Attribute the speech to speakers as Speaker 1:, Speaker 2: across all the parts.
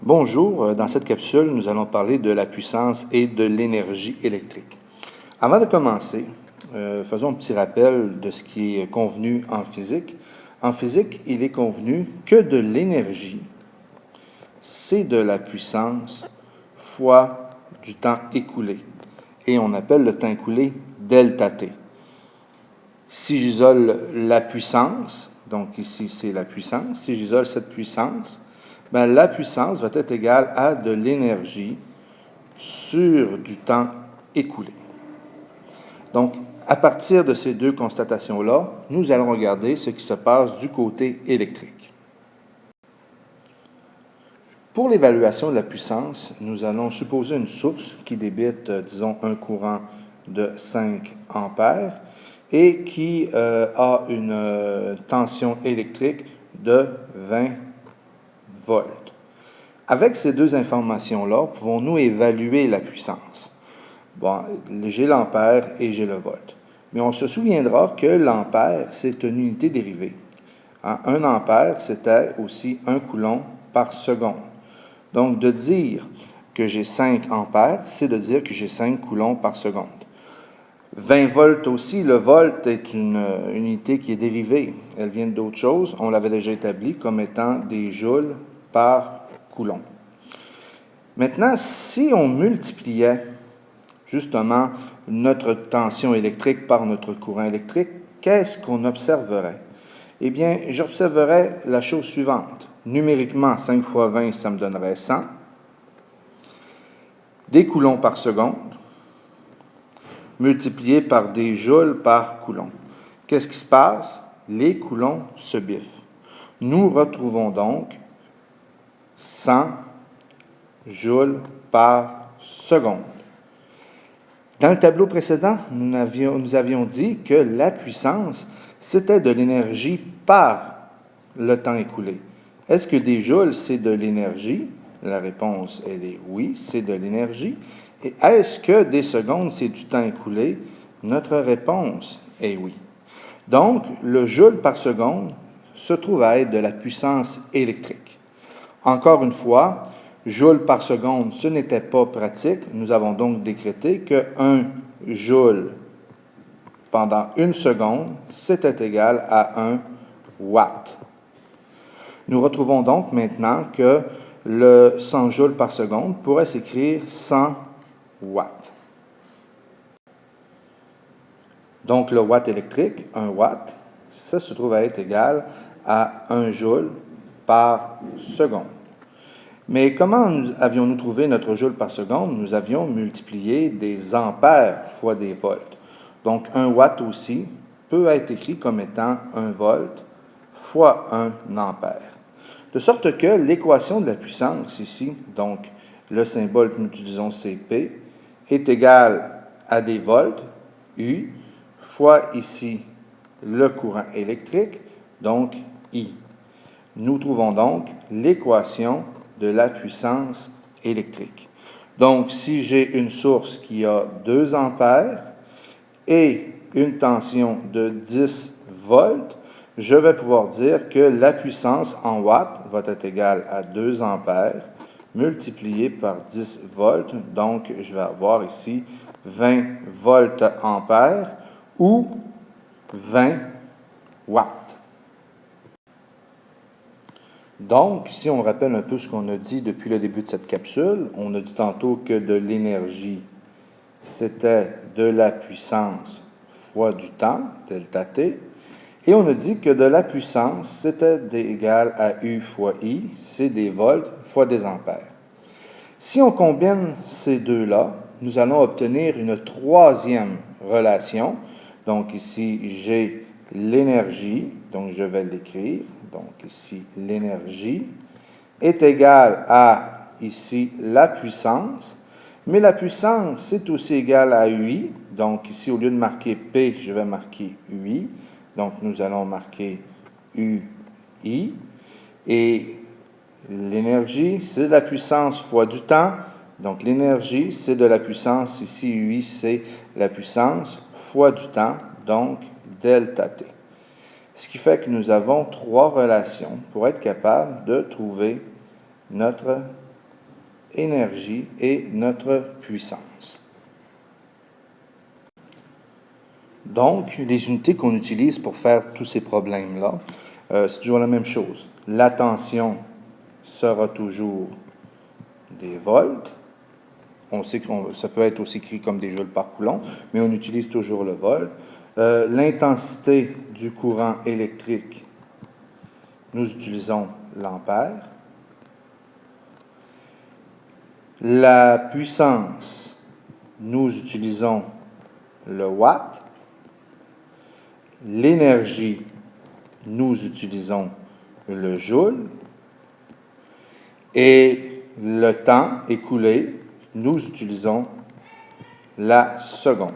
Speaker 1: Bonjour, dans cette capsule, nous allons parler de la puissance et de l'énergie électrique. Avant de commencer, faisons un petit rappel de ce qui est convenu en physique. En physique, il est convenu que de l'énergie, c'est de la puissance fois du temps écoulé. Et on appelle le temps écoulé delta T. Si j'isole la puissance, donc ici c'est la puissance, si j'isole cette puissance, bien, la puissance va être égale à de l'énergie sur du temps écoulé. Donc, à partir de ces deux constatations-là, nous allons regarder ce qui se passe du côté électrique. Pour l'évaluation de la puissance, nous allons supposer une source qui débite, disons, un courant de 5 ampères et qui a une tension électrique de 20 volts. Avec ces deux informations-là, pouvons-nous évaluer la puissance? Bon, j'ai l'ampère et j'ai le volt. Mais on se souviendra que l'ampère, c'est une unité dérivée. Un ampère, c'était aussi un coulomb par seconde. Donc, de dire que j'ai 5 ampères, c'est de dire que j'ai 5 coulombs par seconde. 20 volts aussi, le volt est une unité qui est dérivée. Elle vient d'autre chose. On l'avait déjà établi comme étant des joules par coulomb. Maintenant, si on multipliait justement notre tension électrique par notre courant électrique, qu'est-ce qu'on observerait? Eh bien, j'observerais la chose suivante. Numériquement, 5 fois 20, ça me donnerait 100. Des coulombs par seconde, multiplié par des joules par coulomb. Qu'est-ce qui se passe? Les coulombs se biffent. Nous retrouvons donc 100 joules par seconde. Dans le tableau précédent, nous avions dit que la puissance, c'était de l'énergie par le temps écoulé. Est-ce que des joules, c'est de l'énergie? La réponse, elle est oui, c'est de l'énergie. Et est-ce que des secondes, c'est du temps écoulé? Notre réponse est oui. Donc, le joule par seconde se trouve à être de la puissance électrique. Encore une fois, joule par seconde, ce n'était pas pratique. Nous avons donc décrété que 1 joule pendant une seconde, c'était égal à 1 watt. Nous retrouvons donc maintenant que le 100 joules par seconde pourrait s'écrire 100 watts. Donc, le watt électrique, 1 watt, ça se trouve à être égal à 1 joule par seconde. Mais comment avions-nous trouvé notre joule par seconde? Nous avions multiplié des ampères fois des volts. Donc, 1 watt aussi peut être écrit comme étant 1 volt fois 1 ampère. De sorte que l'équation de la puissance ici, donc le symbole que nous utilisons Cp, est égal à des volts, U, fois ici le courant électrique, donc I. Nous trouvons donc l'équation de la puissance électrique. Donc, si j'ai une source qui a 2 ampères et une tension de 10 volts, je vais pouvoir dire que la puissance en watts va être égale à 2 ampères multiplié par 10 volts. Donc, je vais avoir ici 20 volts ampères ou 20 watts. Donc, si on rappelle un peu ce qu'on a dit depuis le début de cette capsule, on a dit tantôt que de l'énergie, c'était de la puissance fois du temps, delta T, et on a dit que de la puissance, c'était égal à U fois I, c'est des volts fois des ampères. Si on combine ces deux-là, nous allons obtenir une troisième relation. Donc ici, j'ai l'énergie, donc je vais l'écrire. Donc ici, l'énergie est égale à, ici, la puissance. Mais la puissance, c'est aussi égal à UI. Donc ici, au lieu de marquer P, je vais marquer UI. Donc nous allons marquer UI. Et l'énergie, c'est de la puissance fois du temps. Donc l'énergie, c'est de la puissance. Ici, UI, c'est la puissance fois du temps. Donc delta T. Ce qui fait que nous avons 3 relations pour être capable de trouver notre énergie et notre puissance. Donc, les unités qu'on utilise pour faire tous ces problèmes-là, c'est toujours la même chose. La tension sera toujours des volts. On sait que ça peut être aussi écrit comme des joules par coulomb, mais on utilise toujours le volt. L'intensité du courant électrique, nous utilisons l'ampère. La puissance, nous utilisons le watt. L'énergie, nous utilisons le joule. Et le temps écoulé, nous utilisons la seconde.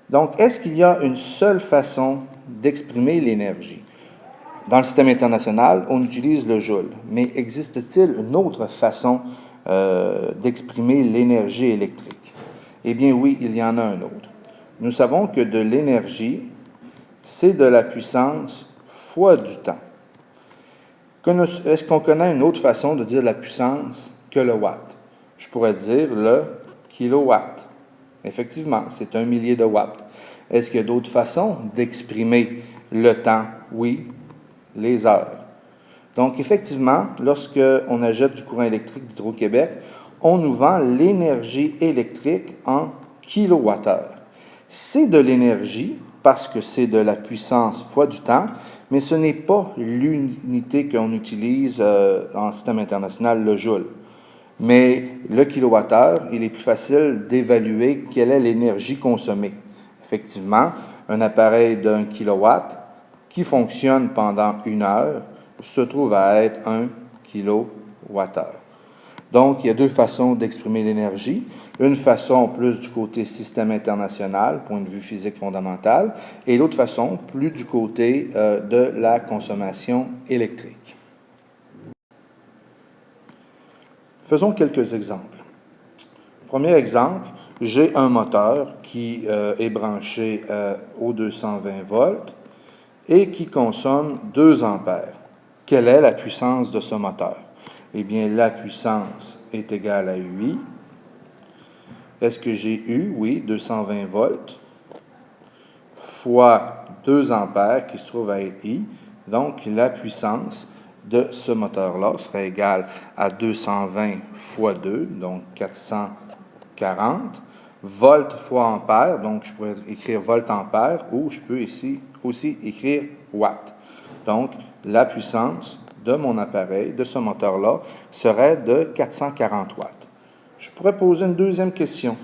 Speaker 1: Donc, est-ce qu'il y a une seule façon d'exprimer l'énergie? Dans le système international, on utilise le joule, mais existe-t-il une autre façon d'exprimer l'énergie électrique? Eh bien oui, il y en a un autre. Nous savons que de l'énergie, c'est de la puissance fois du temps. Est-ce qu'on connaît une autre façon de dire la puissance que le watt? Je pourrais dire le kilowatt. Effectivement, c'est 1 millier de watts. Est-ce qu'il y a d'autres façons d'exprimer le temps? Oui, les heures. Donc, effectivement, lorsqu'on achète du courant électrique d'Hydro-Québec, on nous vend l'énergie électrique en kilowattheure. C'est de l'énergie parce que c'est de la puissance fois du temps, mais ce n'est pas l'unité qu'on utilise en système international, le joule. Mais le kilowattheure, il est plus facile d'évaluer quelle est l'énergie consommée. Effectivement, un appareil d'1 kilowatt qui fonctionne pendant 1 heure se trouve à être 1 kilowattheure. Donc, il y a deux façons d'exprimer l'énergie. Une façon plus du côté système international, point de vue physique fondamental, et l'autre façon plus du côté de la consommation électrique. Faisons quelques exemples. Premier exemple, j'ai un moteur qui est branché aux 220 volts et qui consomme 2 ampères. Quelle est la puissance de ce moteur? Eh bien, la puissance est égale à UI. Est-ce que j'ai U? Oui, 220 volts, fois 2 ampères qui se trouve à être I. Donc, la puissance de ce moteur-là serait égale à 220 fois 2, donc 440, volts fois ampère, donc je pourrais écrire volt-ampère, ou je peux ici aussi écrire watt. Donc, la puissance de mon appareil, de ce moteur-là, serait de 440 watts. Je pourrais poser une deuxième question.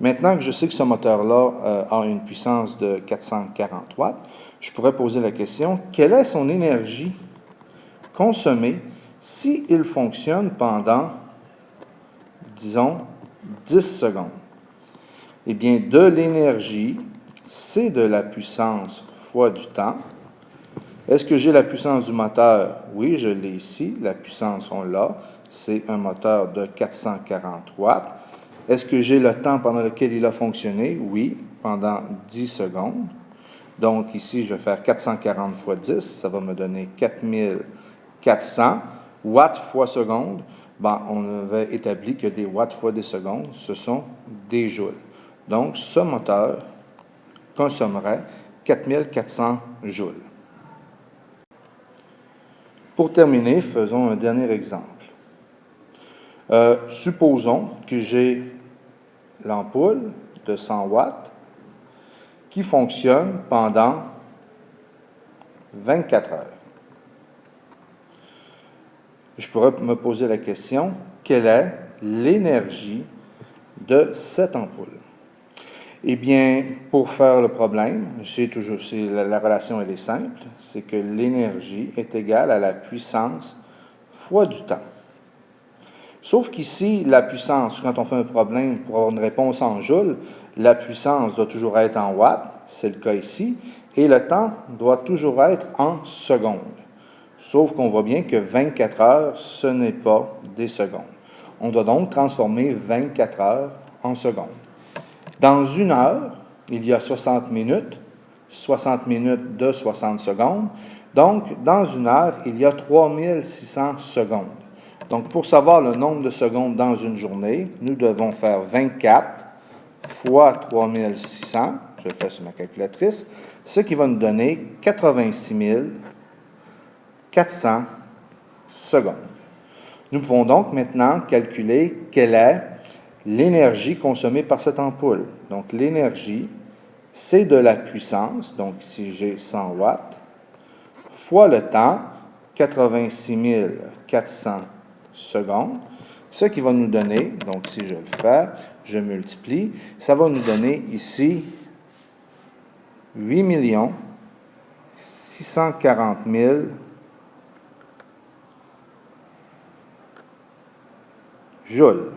Speaker 1: Maintenant que je sais que ce moteur-là a une puissance de 440 watts, je pourrais poser la question, quelle est son énergie consommée s'il fonctionne pendant, disons, 10 secondes? Eh bien, de l'énergie, c'est de la puissance fois du temps. Est-ce que j'ai la puissance du moteur? Oui, je l'ai ici. La puissance, on l'a. C'est un moteur de 440 watts. Est-ce que j'ai le temps pendant lequel il a fonctionné? Oui, pendant 10 secondes. Donc ici, je vais faire 440 fois 10. Ça va me donner 4400 watts fois seconde. Bon, on avait établi que des watts fois des secondes, ce sont des joules. Donc, ce moteur consommerait 4400 joules. Pour terminer, faisons un dernier exemple. Supposons que j'ai l'ampoule de 100 watts qui fonctionne pendant 24 heures. Je pourrais me poser la question, quelle est l'énergie de cette ampoule? Eh bien, pour faire le problème, la relation elle est simple, c'est que l'énergie est égale à la puissance fois du temps. Sauf qu'ici, la puissance, quand on fait un problème pour avoir une réponse en joules, la puissance doit toujours être en watts, c'est le cas ici, et le temps doit toujours être en secondes. Sauf qu'on voit bien que 24 heures, ce n'est pas des secondes. On doit donc transformer 24 heures en secondes. Dans 1 heure, il y a 60 minutes de 60 secondes. Donc, dans une heure, il y a 3600 secondes. Donc, pour savoir le nombre de secondes dans une journée, nous devons faire 24 fois 3600, je le fais sur ma calculatrice, ce qui va nous donner 86 400 secondes. Nous pouvons donc maintenant calculer quelle est l'énergie consommée par cette ampoule. Donc, l'énergie, c'est de la puissance, donc ici j'ai 100 watts, fois le temps, 86 400 secondes, ce qui va nous donner, donc si je le fais, je multiplie, ça va nous donner ici 8 640 000 joules.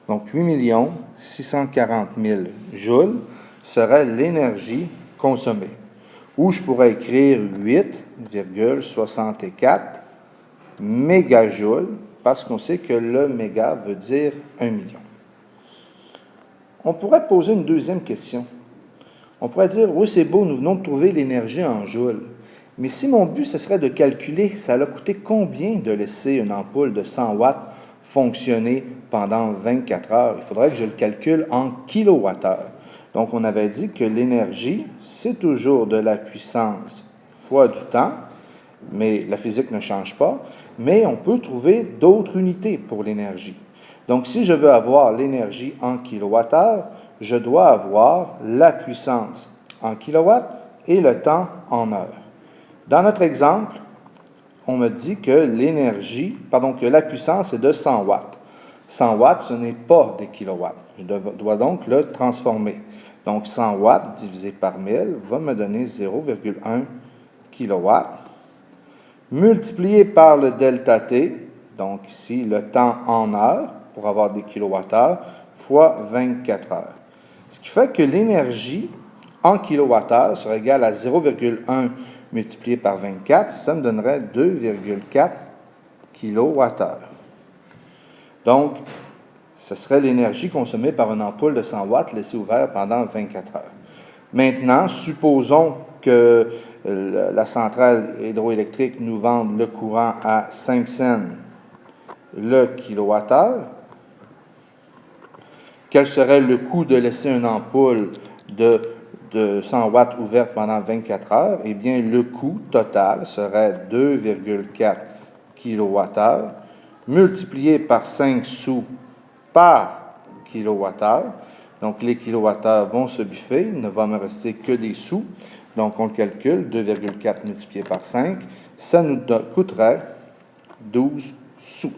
Speaker 1: Donc 8 640 000 joules serait l'énergie consommée. Ou je pourrais écrire 8,64 mégajoules, parce qu'on sait que le méga veut dire 1 million. On pourrait poser une deuxième question. On pourrait dire, oui, c'est beau, nous venons de trouver l'énergie en joules. Mais si mon but, ce serait de calculer, ça a coûté combien de laisser une ampoule de 100 watts fonctionner pendant 24 heures? Il faudrait que je le calcule en kilowattheures. Donc, on avait dit que l'énergie, c'est toujours de la puissance fois du temps, mais la physique ne change pas, mais on peut trouver d'autres unités pour l'énergie. Donc, si je veux avoir l'énergie en kilowattheures, je dois avoir la puissance en kilowatts et le temps en heures. Dans notre exemple, on me dit que que la puissance est de 100 watts. 100 watts, ce n'est pas des kilowatts. Je dois donc le transformer. Donc, 100 watts divisé par 1000 va me donner 0,1 kW, multiplié par le delta T, donc ici le temps en heures, pour avoir des kilowattheures, fois 24 heures. Ce qui fait que l'énergie en kilowattheures serait égale à 0,1 multiplié par 24, ça me donnerait 2,4 kWh. Donc, ce serait l'énergie consommée par une ampoule de 100 watts laissée ouverte pendant 24 heures. Maintenant, supposons que la centrale hydroélectrique nous vende le courant à 5 cents le kilowattheure. Quel serait le coût de laisser une ampoule de 100 watts ouverte pendant 24 heures? Eh bien, le coût total serait 2,4 kWh multiplié par 5 sous par kilowattheure. Donc, les kilowattheures vont se biffer, il ne va me rester que des sous. Donc, on le calcule, 2,4 multiplié par 5, ça nous coûterait 12 sous.